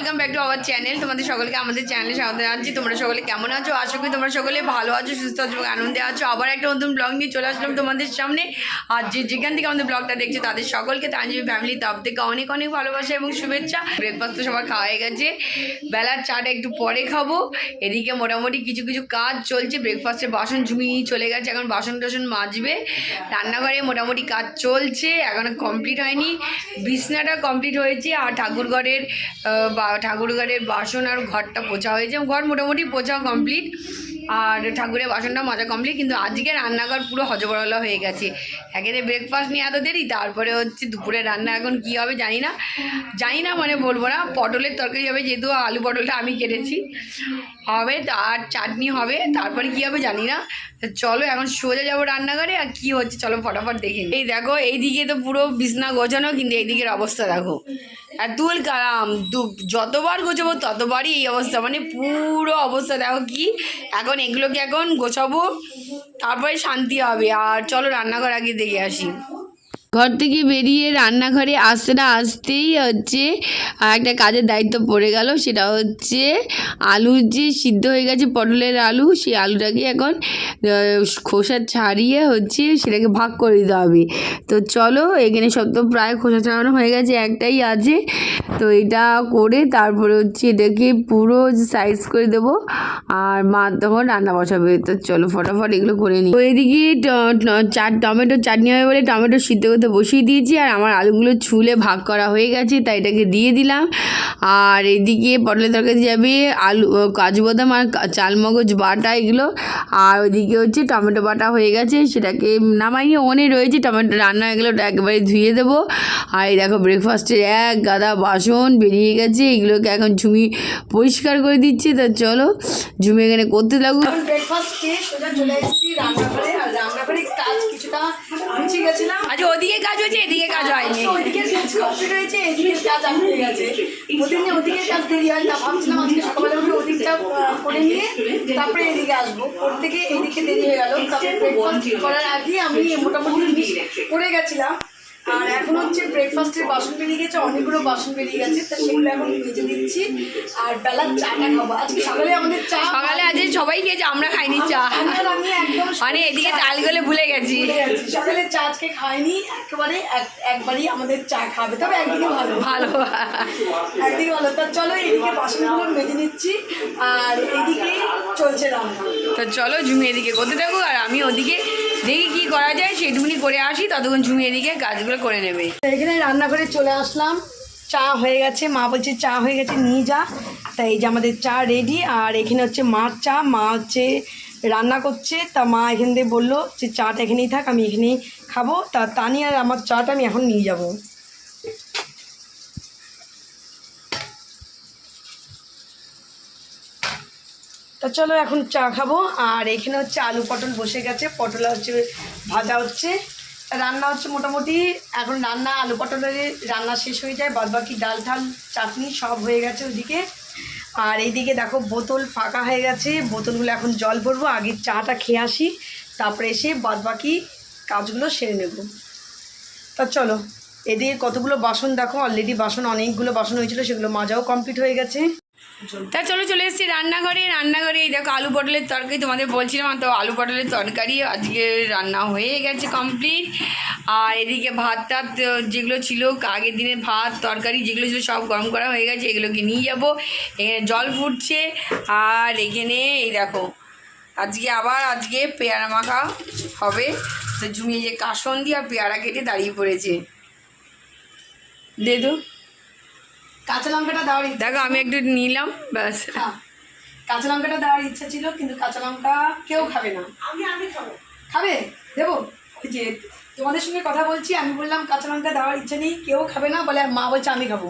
Welcome back to our channel. তোমাদের সকলকে আমাদের চ্যানেলে স্বাগত জানাচ্ছি। তোমরা সকলে কেমন আছো? আশা করি তোমরা সকলে ভালো আছো, সুস্থ আছো এবং আনন্দে আছো। আবার একটা নতুন ব্লগ নিয়ে চলে আসলাম তোমাদের সামনে। আর যেখান থেকে আমাদের ব্লগটা দেখছো তাদের সকলকে তানজিম ফ্যামিলি তরফ থেকে অনেক অনেক ভালোবাসা এবং শুভেচ্ছা। ব্রেকফাস্ট তো সবার খাওয়া হয়ে গেছে, বেলার চাটা একটু পরে খাবো। এদিকে মোটামুটি কিছু কিছু কাজ চলছে। ব্রেকফাস্টের বাসন ঝুমিয়ে চলে গেছে, এখন বাসন টাসন মাজবে। রান্নাঘরে মোটামুটি কাজ চলছে, এখনো কমপ্লিট হয়নি। বিছনাটা কমপ্লিট হয়েছে আর ঠাকুরঘরের বাসন আর ঘরটা পোছা হয়েছে। ঘর মোটামুটি পোছা কমপ্লিট আর ঠাকুরের বাসনটা মাজা কমপ্লিট। কিন্তু আজকে রান্নাঘর পুরো হজবরলা হয়ে গেছে। একেতে ব্রেকফাস্ট নিয়ে এত দেরি, তারপরে হচ্ছে দুপুরে রান্না এখন কী হবে জানি না মানে বলবো না। পটলের তরকারি হবে, যেহেতু আলু পটলটা আমি কেটেছি, হবে আর চাটনি হবে। তারপরে কী হবে জানি না। চলো এখন সোজা যাবো রান্নাঘরে, আর কি হচ্ছে চলো ফটাফট দেখে। এই দেখো এইদিকে তো পুরো বিছনা গোছানো, কিন্তু এইদিকের অবস্থা দেখো আর তুল কালাম যতবার গোছাবো ততবারই এই অবস্থা, মানে পুরো অবস্থা দেখো কি। এখন এগুলোকে এখন গোছাবো, তারপরে শান্তি হবে। আর চলো রান্নাঘর আগে দেখে আসি। ঘর থেকে বেরিয়ে রান্নাঘরে আসতেই হচ্ছে একটা কাজের দায়িত্ব পড়ে গেল। সেটা হচ্ছে আলু যে সিদ্ধ হয়ে গেছে, পটলের আলু, সেই আলুটাকে এখন খোসা ছাড়িয়ে হচ্ছে সেটাকে ভাগ করে দিতে হবে। তো চলো, এখানে সব তো প্রায় খোসা ছাড়ানো হয়ে গেছে, একটাই আছে। তো এটা করে তারপরে হচ্ছে এটাকে পুরো সাইজ করে দেবো, আর মা তখন রান্না বসাবে। তো চলো ফটাফট এগুলো করে নিই। তো এদিকে টমেটো চাটনি হবে বলে টমেটো সিদ্ধ করতে বসিয়ে দিয়েছি, আর আমার আলুগুলো ছুলে ভাগ করা হয়ে গেছে, তাই এটাকে দিয়ে দিলাম। আর এদিকে পটলের তরকারি যাবে আলু, কাজু বাদাম আর চালমগজ বাটা এগুলো। আর ওইদিকে হচ্ছে টমেটো বাটা হয়ে গেছে, সেটাকে নামাইয়ে ওনে রয়েছে। টমেটো রান্না হয়ে গেলে ওটা একবারে ধুয়ে দেবো। আর এই দেখো ব্রেকফাস্টের এক গাদা বাসন বেরিয়ে গেছে, এগুলোকে এখন ঝুমি পরিষ্কার করে দিচ্ছি। তো চলো ঝুমি এখানে করতে লাগবো। ব্রেকফাস্ট খেয়ে সোজা চলে এসেছি রান্নাঘরে। আর রান্নাঘরে কাজ কিছুটা গুছিয়ে গেছিলাম। আচ্ছা, ওদিকে কাজ হয়েছে, এদিকে কাজ হয়নি। ওদিকের কাজ কমপ্লিট হয়েছে, এদিকের কাজ আগে হয়ে গেছে। প্রতিদিন ওদিকের কাজ দেরি হয়, তা ভাবছিলাম আজকে সকালবেলা উঠে ওদিকটা করে নিয়ে তারপরে এদিকে আসবো। ওর থেকে এদিকে দেরি হয়ে গেল। তারপরে ব্রেকফাস্ট করার আগে আমি মোটামুটি জিনিস করে গেছিলাম। আর এখন হচ্ছে ব্রেকফাস্টের বাসন বেরিয়ে গেছে, অনেকগুলো বাসন বেরিয়ে গেছে, তো সেগুলো এখন মেজে দিচ্ছি। আর বেলার চাটা খাবো। আজকে সকালে আমাদের সকালে আজকে সবাই খেয়েছে, আমরা খাইনি চা। আমি একদম মানে এদিকে চাল গলে ভুলে গেছি। সকালে চা আজকে খাইনি, একেবারে একবারই আমাদের চা খাবে। তবে একদিকে একদিকে ভালো। তা চলো এদিকে বাসনগুলো মেজে নিচ্ছি, আর এদিকে চলছে রান্না। তো চলো ঝুমি এদিকে করতে থাকো, আর আমি ওদিকে দেখি কি করা যায় সেটুকুনি করে আসি। ততক্ষণ ঝুমি এদিকে কাজগুলো করে নেবে। এখানে রান্নাঘরে চলে আসলাম, চা হয়ে গেছে। মা বলছে চা হয়ে গেছে নিয়ে যা। তাই এই যে আমাদের চা রেডি। আর এখানে হচ্ছে মার চা, মা হচ্ছে রান্না করছে। তা মা এখান থেকে বললো যে চাটা এখানেই থাক, আমি এখানেই খাবো। তা নিয়ে আর আমার চাটা আমি এখন নিয়ে যাব। তা চলো এখন চা খাবো। আর এখানে হচ্ছে আলু পটল বসে গেছে, পটল হচ্ছে ভাজা হচ্ছে, রান্না হচ্ছে মোটামুটি। এখন রান্না আলু পটলের রান্না শেষ হয়ে যায়, বাদবাকি ডাল ঠাল চাটনি সব হয়ে গেছে ওইদিকে। আর এইদিকে দেখো বোতল ফাঁকা হয়ে গেছে, বোতলগুলো এখন জল ভরবো। আগে চাটা খেয়ে আসি, তারপরে এসে বাদবাকি কাজগুলো সেরে নেব। তা চলো, এদিকে কতগুলো বাসন দেখো, অলরেডি বাসন অনেকগুলো বাসন হয়েছিল, সেগুলো মাজাও কমপ্লিট হয়ে গেছে। তা চলে এসেছি রান্নাঘরে। এই দেখো আলু পটলের তরকারি, তোমাদের বলছিলাম তো আলু পটলের তরকারি আজকে রান্না হয়ে গেছে কমপ্লিট। আর এদিকে ভাত টাত যেগুলো ছিল আগের দিনের ভাত তরকারি যেগুলো ছিল সব গরম করা হয়ে গেছে, এগুলোকে নিয়ে যাবো। এখানে জল ফুটছে। আর এখানে এই দেখো আজকে পেয়ারা মাখা হবে। তো ঝুমিয়ে যে কাসন্দি আর পেয়ারা কেটে দাঁড়িয়ে পড়েছে। দে তো কাঁচা লঙ্কাটা দেওয়ার দেখো আমি একটু নিলাম ব্যাস। কাঁচা লঙ্কাটা দেওয়ার ইচ্ছা ছিল, কিন্তু কাঁচা লঙ্কা কেউ খাবে না। আমি খাবো। খাবে? দেবো। ওই যে তোমাদের সঙ্গে কথা বলছি, আমি বললাম কাঁচা লঙ্কা দেওয়ার ইচ্ছে নেই, কেউ খাবে না বলে, মা বলছে আমি খাবো।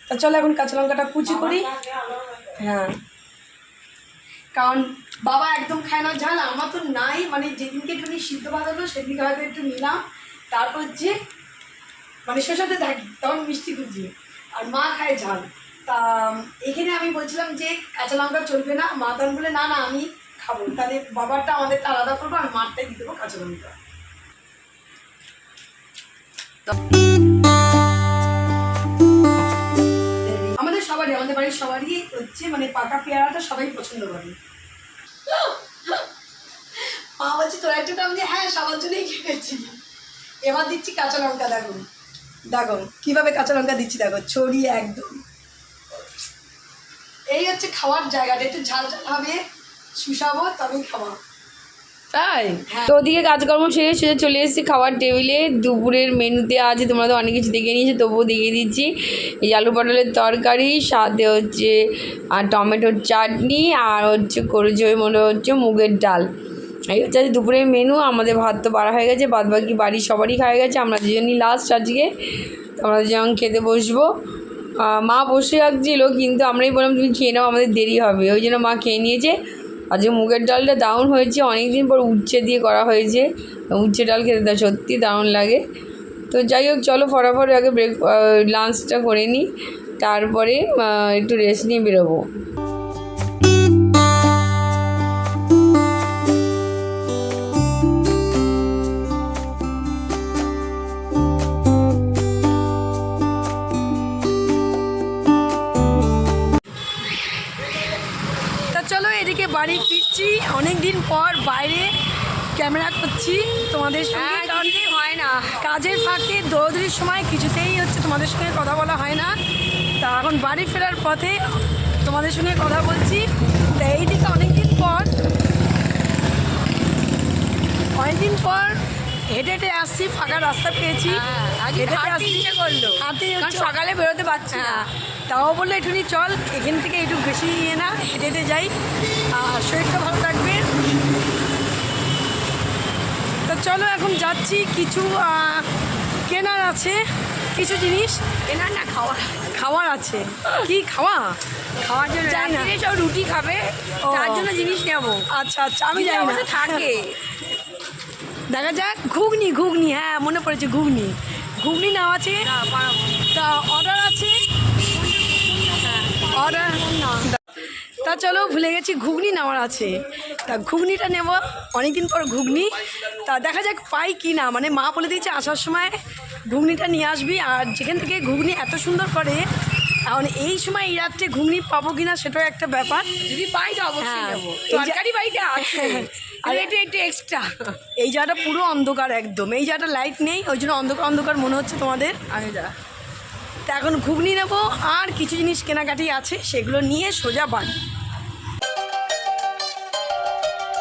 তা চলো এখন কাঁচা লঙ্কাটা কুচি করি। হ্যাঁ, কারণ বাবা একদম খায় না ঝাল, আমার তো নাই। মানে যেদিনকে একটু সিদ্ধ ভাত হলো সেদিনকে হয়তো একটু নিলাম, তারপর যে মানে শোষাতে থাকি তখন মিষ্টি খুঁজি। আর মা খায় ঝাল। তা এখানে আমি বলছিলাম যে কাঁচা লঙ্কা চলবে না, মা তখন বলে না আমি খাবো। তাহলে বাবারটা আমাদেরটা আলাদা করবো, আর মারটাই দিয়ে দেবো কাঁচা লঙ্কা। সবারই, আমাদের বাড়ির সবারই হচ্ছে মানে পাকা পেয়ারাটা সবাই পছন্দ করে। মা বলছে তোরা একটু দাম দিয়ে, হ্যাঁ সবার জন্যই খেয়েছি। এবার দিচ্ছি কাঁচা লঙ্কা, দেখো দেখো কীভাবে কাঁচা লঙ্কা দিচ্ছি, দেখো ছড়িয়ে একদম। এই হচ্ছে খাওয়ার জায়গাটা, একটু ঝাল ঝাল হবে, শুষাবো তবেই খাওয়া। তাই তো ওদিকে কাজকর্ম শেষে চলে এসেছি খাওয়ার টেবিলে। দুপুরের মেনুতে আছে, তোমরা তো অনেক কিছু দেখে নিয়েছো, তবুও দেখিয়ে দিচ্ছি। এই আলু পটলের তরকারি, সাথে হচ্ছে আর টমেটোর চাটনি, আর হচ্ছে করেছি ওই মনে হচ্ছে মুগের ডাল। এই হচ্ছে দুপুরের মেনু। আমাদের ভাত তো বাড়া হয়ে গেছে, বাদ বাকি বাড়ির সবারই খাওয়া গেছে, আমরা দুজনই লাস্ট আজকে। আমরা যখন খেতে বসবো, মা বসে রাখছিল কিন্তু আমরাই বললাম তুমি খেয়ে নাও, আমাদের দেরি হবে, ওই জন্য মা খেয়ে নিয়েছে। আজকে মুগের ডালটা দারুণ হয়েছে, অনেকদিন পর উচ্ছে দিয়ে করা হয়েছে। উচ্ছে ডাল খেতে সত্যি দারুণ লাগে। তো যাই হোক, চলো ফটাফট আগে লাঞ্চটা করে নিই, তারপরে একটু রেস্ট নিয়ে বেরোবো। চলো এদিকে বাড়ি ফিরছি, অনেক দিন পর বাইরে ক্যামেরা করছি তোমাদের সঙ্গে, কারণ হয় না, কাজের ফাঁকে দৌড়দৌড়ির সময় কিছুতেই হচ্ছে তোমাদের সঙ্গে কথা বলা হয় না। তা এখন বাড়ি ফেরার পথে তোমাদের সঙ্গে কথা বলছি। তা এইদিকে অনেকদিন পর হেঁটে হেঁটে আসছি, ফাঁকা রাস্তা পেয়েছি, হেঁটে আসছি, সকালে বেরোতে পারছি না। তাও বললো একটুখানি চল এখান থেকে একটু বেশি নিয়ে না, হেঁটে হেঁটে যাই, আর শরীরটা ভালো থাকবে। তো চলো এখন যাচ্ছি, কিছু কেনার আছে, কিছু জিনিস কেনার না খাওয়ার আছে। কি খাওয়ার জন্য যাই না, সব রুটি খাবে, তার জন্য জিনিস নেবো। আচ্ছা আচ্ছা, আমি যাই না, থাকে দেখা যাক। ঘুগনি, হ্যাঁ মনে পড়েছে, ঘুগনি নাও আছে, তা অর্ডার আছে, অর্ডার। তা চলো ভুলে গেছি, ঘুগনি নেওয়ার আছে, তা ঘুগনিটা নেব, অনেকদিন পর ঘুগনি। তা দেখা যাক পাই কি না, মানে মা বলে দিয়েছে আসার সময় ঘুগনিটা নিয়ে আসবি, আর যেখান থেকে ঘুগনি এত সুন্দর করে, এখন এই সময় এই রাত্রে ঘুগনি পাবো কিনা সেটাও একটা ব্যাপার। যদি পাই তো অবশ্যই নেবো, তরকারি বাড়িতে আছে আর এটা একটু এক্সট্রা। এই জায়গাটা পুরো অন্ধকার একদম, এই জায়গাটা লাইট নেই, ওই জন্য অন্ধকার মনে হচ্ছে তোমাদের। তা এখন ঘুগনি নেবো, আর কিছু জিনিস কেনাকাটি আছে, সেগুলো নিয়ে সোজা বাড়ি।